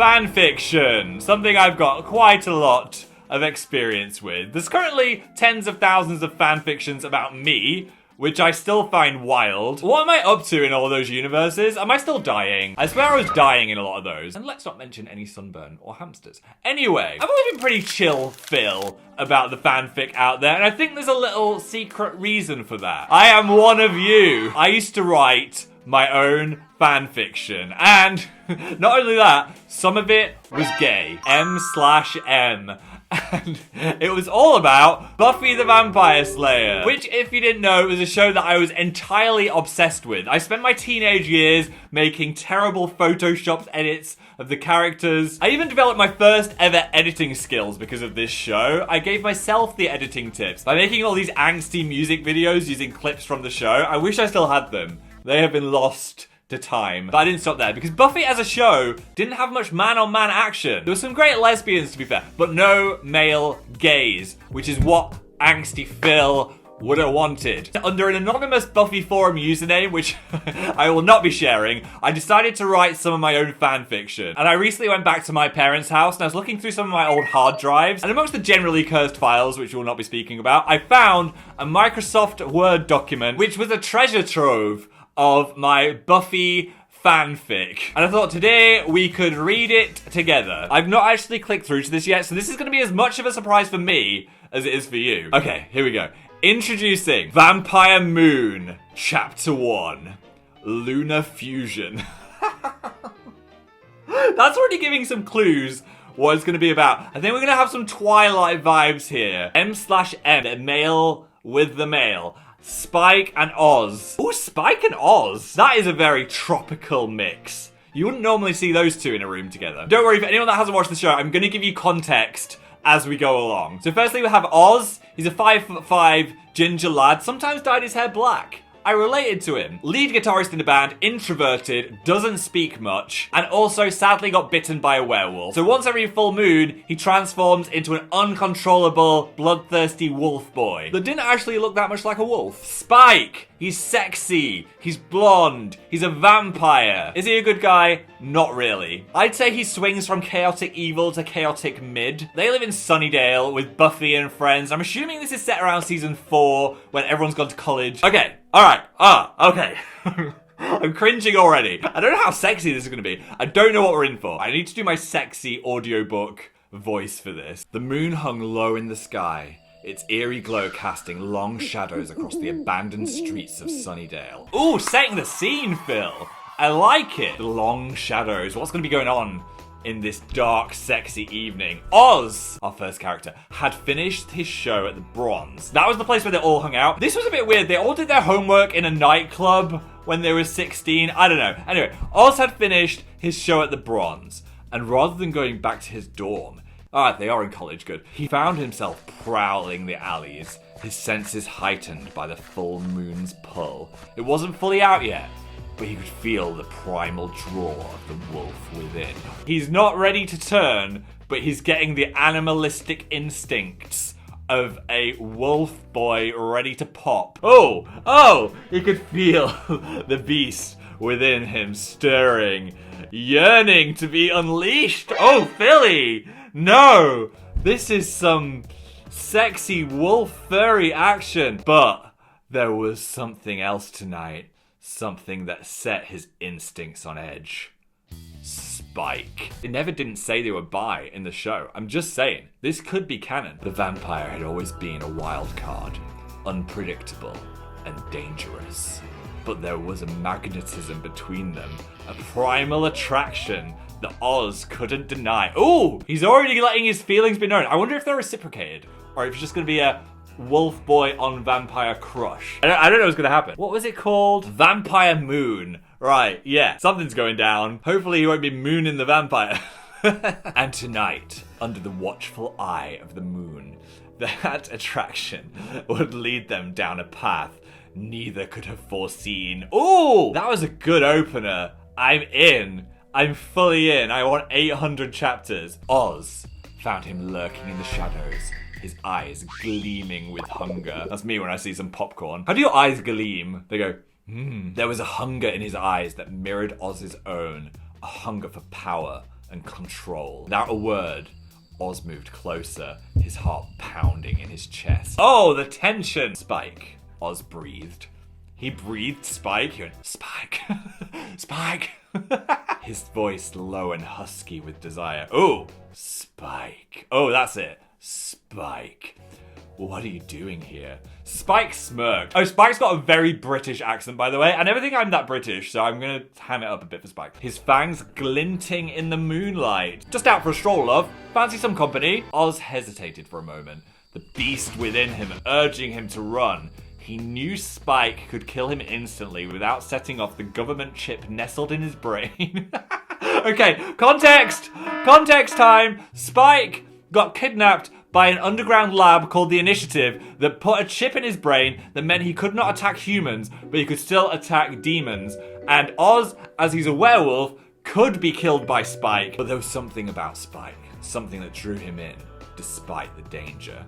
fanfiction. Something I've got quite a lot of experience with. There's currently tens of thousands of fanfictions about me, which I still find wild. What am I up to in all of those universes? Am I still dying? I swear I was dying in a lot of those. And let's not mention any sunburn or hamsters. Anyway, I've always been pretty chill, Phil, about the fanfic out there, and I think there's a little secret reason for that. I am one of you. I used to write my own fanfiction, and not only that, some of it was gay. M/M. And it was all about Buffy the Vampire Slayer, which, if you didn't know, was a show that I was entirely obsessed with. I spent my teenage years making terrible Photoshop edits of the characters. I even developed my first ever editing skills because of this show. I gave myself the editing tips by making all these angsty music videos using clips from the show. I wish I still had them. They have been lost to time. But I didn't stop there, because Buffy as a show didn't have much man-on-man action. There were some great lesbians, to be fair, but no male gays, which is what angsty Phil would have wanted. Under an anonymous Buffy forum username, which I will not be sharing, I decided to write some of my own fanfiction. And I recently went back to my parents' house and I was looking through some of my old hard drives, and amongst the generally cursed files, which we'll not be speaking about, I found a Microsoft Word document, which was a treasure trove of my Buffy fanfic. And I thought today we could read it together. I've not actually clicked through to this yet, so this is going to be as much of a surprise for me as it is for you. Okay, here we go. Introducing Vampire Moon, Chapter 1, Lunar Fusion. That's already giving some clues what it's going to be about. I think we're going to have some Twilight vibes here. M/M, the male with the male. Spike and Oz. Ooh, Spike and Oz. That is a very tropical mix. You wouldn't normally see those two in a room together. Don't worry, for anyone that hasn't watched the show, I'm going to give you context as we go along. So firstly, we have Oz. He's a 5'5" ginger lad, sometimes dyed his hair black. I related to him. Lead guitarist in the band, introverted, doesn't speak much, and also sadly got bitten by a werewolf. So once every full moon, he transforms into an uncontrollable, bloodthirsty wolf boy that didn't actually look that much like a wolf. Spike! He's sexy, he's blonde, he's a vampire. Is he a good guy? Not really. I'd say he swings from chaotic evil to chaotic mid. They live in Sunnydale with Buffy and friends. I'm assuming this is set around season 4 when everyone's gone to college. Okay, alright, okay. I'm cringing already. I don't know how sexy this is going to be. I don't know what we're in for. I need to do my sexy audiobook voice for this. The moon hung low in the sky, its eerie glow casting long shadows across the abandoned streets of Sunnydale. Ooh, setting the scene, Phil. I like it. The long shadows. What's going to be going on in this dark, sexy evening? Oz, our first character, had finished his show at the Bronze. That was the place where they all hung out. This was a bit weird. They all did their homework in a nightclub when they were 16. I don't know. Anyway, Oz had finished his show at the Bronze, and rather than going back to his dorm, they are in college, good. He found himself prowling the alleys, his senses heightened by the full moon's pull. It wasn't fully out yet, but he could feel the primal draw of the wolf within. He's not ready to turn, but he's getting the animalistic instincts of a wolf boy ready to pop. Oh, he could feel the beast within him stirring, yearning to be unleashed. Oh, Philly! No! This is some sexy wolf furry action. But there was something else tonight. Something that set his instincts on edge. Spike. It never didn't say they were bi in the show. I'm just saying, this could be canon. The vampire had always been a wild card, unpredictable and dangerous. But there was a magnetism between them, a primal attraction that Oz couldn't deny. Ooh, he's already letting his feelings be known. I wonder if they're reciprocated, or if it's just going to be a wolf boy on vampire crush. I don't know what's going to happen. What was it called? Vampire Moon. Right, yeah, something's going down. Hopefully he won't be mooning the vampire. And tonight, under the watchful eye of the moon, that attraction would lead them down a path neither could have foreseen. Ooh, that was a good opener. I'm in. I'm fully in. I want 800 chapters. Oz found him lurking in the shadows, his eyes gleaming with hunger. That's me when I see some popcorn. How do your eyes gleam? They go, There was a hunger in his eyes that mirrored Oz's own, a hunger for power and control. Without a word, Oz moved closer, his heart pounding in his chest. Oh, the tension! Spike. Oz breathed. He breathed Spike. He went, Spike. Spike. His voice low and husky with desire. Oh, Spike. Oh, that's it. Spike. What are you doing here? Spike smirked. Oh, Spike's got a very British accent, by the way. I never think I'm that British, so I'm gonna ham it up a bit for Spike. His fangs glinting in the moonlight. Just out for a stroll, love. Fancy some company? Oz hesitated for a moment, the beast within him urging him to run. He knew Spike could kill him instantly without setting off the government chip nestled in his brain. Okay, context! Context time! Spike got kidnapped by an underground lab called the Initiative that put a chip in his brain that meant he could not attack humans, but he could still attack demons. And Oz, as he's a werewolf, could be killed by Spike. But there was something about Spike, something that drew him in, despite the danger.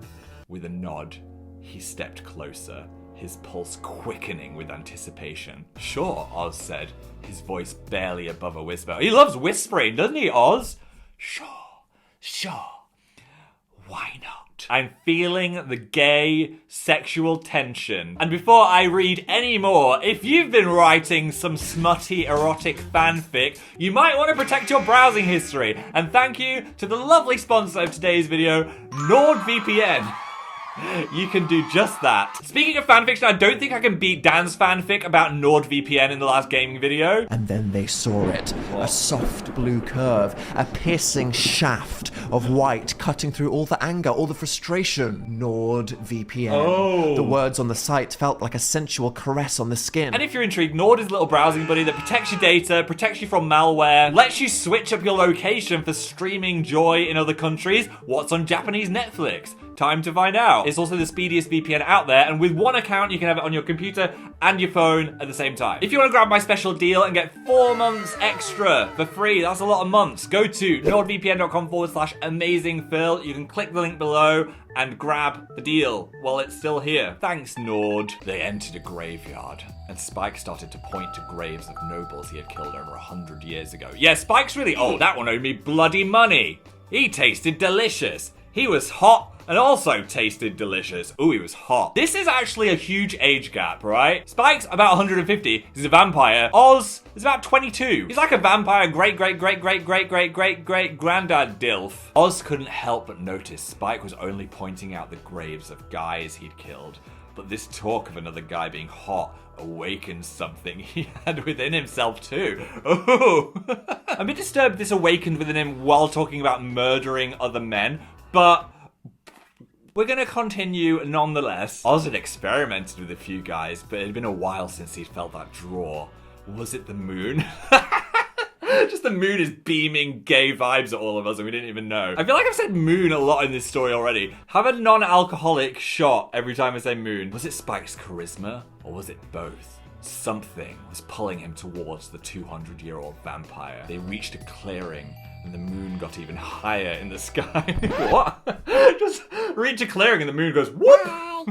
With a nod, he stepped closer, his pulse quickening with anticipation. Sure, Oz said, his voice barely above a whisper. He loves whispering, doesn't he, Oz? Sure. Why not? I'm feeling the gay sexual tension. And before I read any more, if you've been writing some smutty erotic fanfic, you might want to protect your browsing history. And thank you to the lovely sponsor of today's video, NordVPN. You can do just that. Speaking of fanfiction, I don't think I can beat Dan's fanfic about NordVPN in the last gaming video. And then they saw it. A soft blue curve, a piercing shaft of white cutting through all the anger, all the frustration. NordVPN. Oh. The words on the site felt like a sensual caress on the skin. And if you're intrigued, Nord is a little browsing buddy that protects your data, protects you from malware, lets you switch up your location for streaming joy in other countries. What's on Japanese Netflix? Time to find out. It's also the speediest VPN out there, and with one account, you can have it on your computer and your phone at the same time. If you want to grab my special deal and get 4 months extra for free, that's a lot of months, go to nordvpn.com/amazingphil. You can click the link below and grab the deal while it's still here. Thanks, Nord. They entered a graveyard, and Spike started to point to graves of nobles he had killed over 100 years ago. Yeah, Spike's really old. That one owed me bloody money. He tasted delicious. He was hot and also tasted delicious. Ooh, he was hot. This is actually a huge age gap, right? Spike's about 150. He's a vampire. Oz is about 22. He's like a vampire great-great-great-great-great-great-great-granddad dilf. Oz couldn't help but notice Spike was only pointing out the graves of guys he'd killed. But this talk of another guy being hot awakened something he had within himself too. Oh, I'm a bit disturbed this awakened within him while talking about murdering other men, but we're gonna continue nonetheless. Oz had experimented with a few guys, but it had been a while since he'd felt that draw. Was it the moon? Just the moon is beaming gay vibes at all of us and we didn't even know. I feel like I've said moon a lot in this story already. Have a non-alcoholic shot every time I say moon. Was it Spike's charisma or was it both? Something was pulling him towards the 200-year-old vampire. They reached a clearing and the moon got even higher in the sky. What? Just reach a clearing and the moon goes, whoop!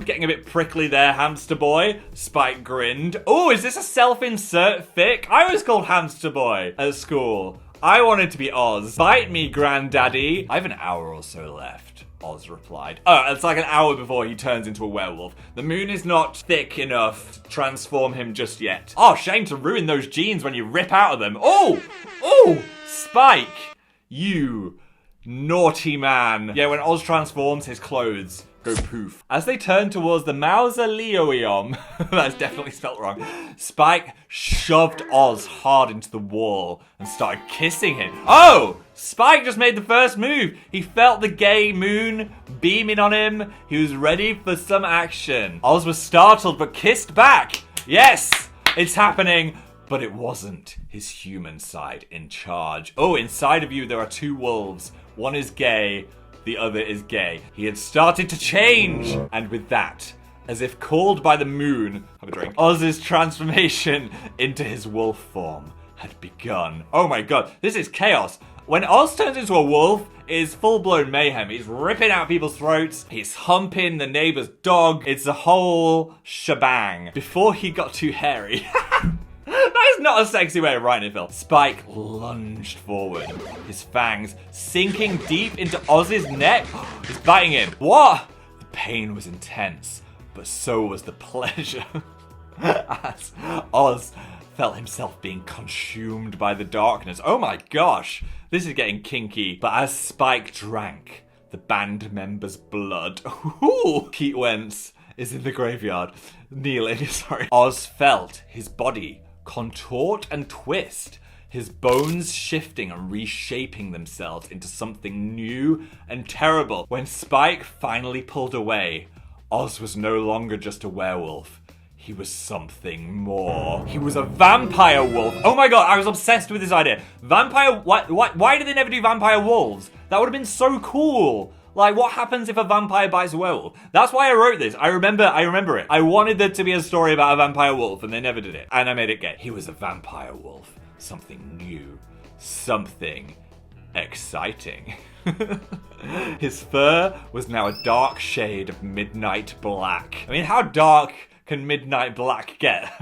Getting a bit prickly there, hamster boy. Spike grinned. Oh, is this a self-insert fic? I was called hamster boy at school. I wanted to be Oz. Bite me, granddaddy. I have an hour or so left, Oz replied. Oh, it's like an hour before he turns into a werewolf. The moon is not thick enough to transform him just yet. Oh, shame to ruin those jeans when you rip out of them. Oh, Spike. You naughty man. Yeah, when Oz transforms, his clothes go poof. As they turn towards the mausoleum, that's definitely spelt wrong, Spike shoved Oz hard into the wall and started kissing him. Oh! Spike just made the first move. He felt the gay moon beaming on him. He was ready for some action. Oz was startled but kissed back. Yes! It's happening. But it wasn't his human side in charge. Oh, inside of you there are two wolves. One is gay, the other is gay. He had started to change. And with that, as if called by the moon, have a drink, Oz's transformation into his wolf form had begun. Oh my god, this is chaos. When Oz turns into a wolf, it is full-blown mayhem. He's ripping out people's throats. He's humping the neighbor's dog. It's a whole shebang. Before he got too hairy. That is not a sexy way of writing it, Phil. Spike lunged forward, his fangs sinking deep into Oz's neck. He's biting him. What? The pain was intense, but so was the pleasure. As Oz felt himself being consumed by the darkness. Oh my gosh, this is getting kinky. But as Spike drank the band member's blood, Pete Wentz is in the graveyard, kneeling, sorry. Oz felt his body contort and twist, his bones shifting and reshaping themselves into something new and terrible. When Spike finally pulled away, Oz was no longer just a werewolf. He was something more. He was a vampire wolf. Oh my god, I was obsessed with this idea. Vampire, why did they never do vampire wolves? That would have been so cool. Like, what happens if a vampire bites a werewolf? That's why I wrote this. I remember it. I wanted there to be a story about a vampire wolf, and they never did it. And I made it gay. He was a vampire wolf. Something new. Something exciting. His fur was now a dark shade of midnight black. I mean, how dark can midnight black get?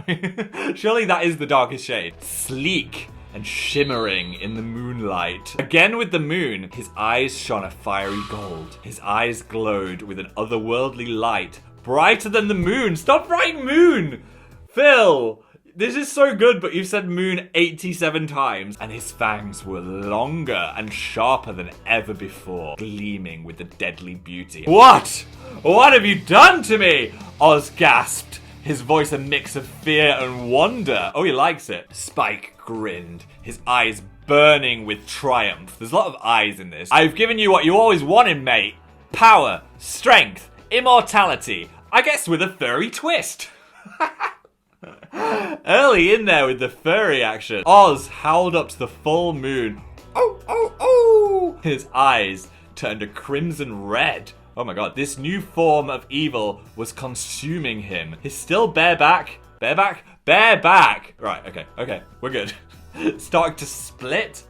Surely that is the darkest shade. Sleek and shimmering in the moonlight. Again with the moon, his eyes shone a fiery gold. His eyes glowed with an otherworldly light, brighter than the moon. Stop writing moon! Phil! This is so good, but you've said moon 87 times. And his fangs were longer and sharper than ever before, gleaming with a deadly beauty. What? What have you done to me? Oz gasped, his voice a mix of fear and wonder. Oh, he likes it. Spike grinned, his eyes burning with triumph. There's a lot of eyes in this. I've given you what you always wanted, mate. Power, strength, immortality. I guess with a furry twist. Early in there with the furry action. Oz howled up to the full moon. Oh, oh, oh! His eyes turned a crimson red. Oh my god, this new form of evil was consuming him. His still bareback. Right, okay, we're good. Started to split.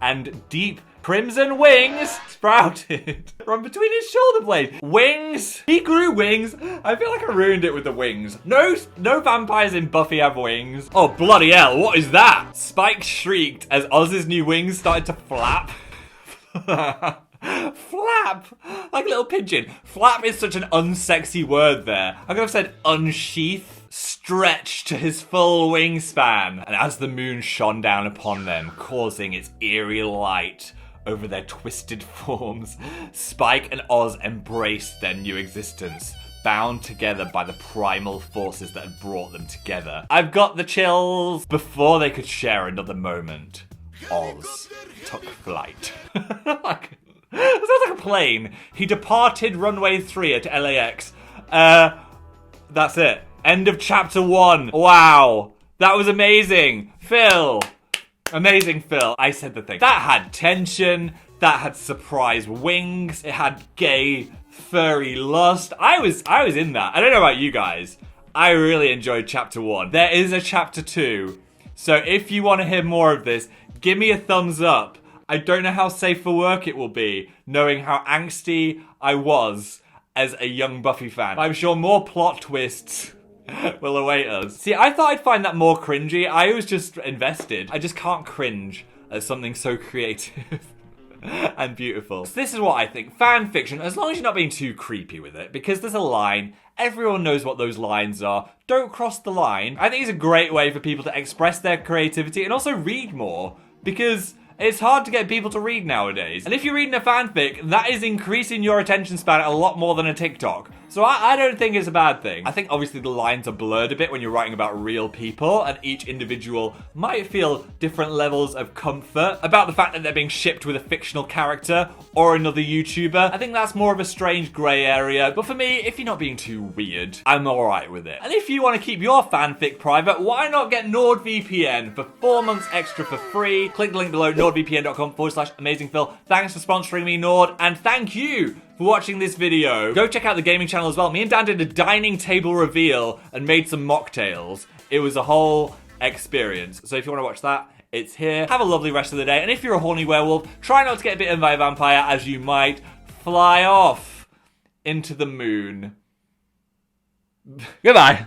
And deep crimson wings sprouted from between his shoulder blades. Wings! He grew wings. I feel like I ruined it with the wings. No vampires in Buffy have wings. Oh, bloody hell, what is that? Spike shrieked as Oz's new wings started to flap. Flap! Like a little pigeon. Flap is such an unsexy word there. I could have said unsheath. Stretched to his full wingspan. And as the moon shone down upon them, causing its eerie light over their twisted forms, Spike and Oz embraced their new existence, bound together by the primal forces that had brought them together. I've got the chills. Before they could share another moment, Oz took flight. It sounds like a plane. He departed runway 3 at LAX. That's it. End of chapter 1. Wow. That was amazing. Phil. Amazing, Phil. I said the thing. That had tension. That had surprise wings. It had gay, furry lust. I was in that. I don't know about you guys. I really enjoyed chapter 1. There is a chapter 2. So if you want to hear more of this, give me a thumbs up. I don't know how safe for work it will be, knowing how angsty I was as a young Buffy fan. I'm sure more plot twists will await us. See, I thought I'd find that more cringy. I was just invested. I just can't cringe at something so creative and beautiful. So this is what I think. Fan fiction, as long as you're not being too creepy with it, because there's a line. Everyone knows what those lines are. Don't cross the line. I think it's a great way for people to express their creativity and also read more, because it's hard to get people to read nowadays. And if you're reading a fanfic, that is increasing your attention span a lot more than a TikTok. So I don't think it's a bad thing. I think obviously the lines are blurred a bit when you're writing about real people, and each individual might feel different levels of comfort about the fact that they're being shipped with a fictional character or another YouTuber. I think that's more of a strange grey area. But for me, if you're not being too weird, I'm alright with it. And if you want to keep your fanfic private, why not get NordVPN for 4 months extra for free? Click the link below, nordvpn.com/amazingphil. Thanks for sponsoring me, Nord, and thank you for watching this video. Go check out the gaming channel as well. Me and Dan did a dining table reveal and made some mocktails. It was a whole experience. So if you want to watch that, it's here. Have a lovely rest of the day. And if you're a horny werewolf, try not to get bitten by a vampire, as you might fly off into the moon. Goodbye.